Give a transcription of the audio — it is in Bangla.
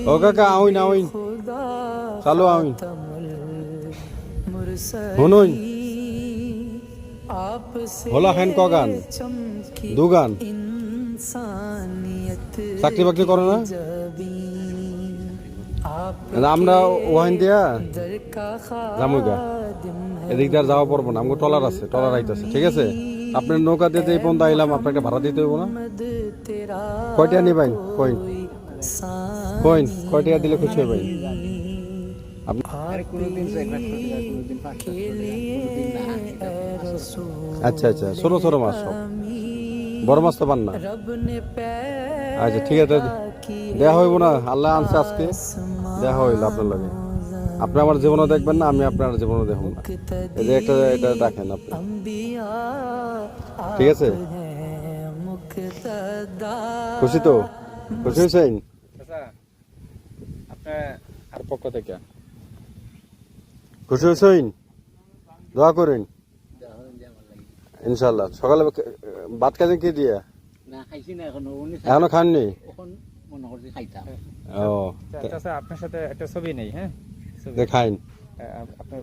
ও কাকা আউন আউন চালু আউন শুনুন হলা খান কগান দুগান চাকরি বাকরি করে না আমরা ওহান দিয়া জামুগা এদিক দিয়ে আর যাওয়া পড়বো না আমাকে টলার আছে টলার আইতেছে ঠিক আছে আপনার নৌকা দিয়ে এই পর্যন্ত আইলাম আপনাকে ভাড়া দিতে হইব না কয়টা নিবেন কইন কইন কয়টা দিলে খুশি হবেন আচ্ছা আচ্ছা ছোট ছোট মাছ সব বড় মাছ তো পান না আচ্ছা ঠিক আছে দেয়া হইব না আল্লাহ আনছে আজকে দেখা হইল আপনার লাগে আপনি আমার জীবনও দেখবেন না আমি আপনার জীবনও দেখব না এই যে একটা এটা রাখেন আপনি ঠিক আছে খুশি তো খুশি হয়েছেন আপনার পক্ষ থেকে খুশি হয়েছেন দোয়া করেন ইনশাল্লাহ সকালে ভাত খাইছেন কি দিয়ে এখনো খাননি ও আপনার সাথে একটা ছবি নেই হ্যাঁ খাইন আপনার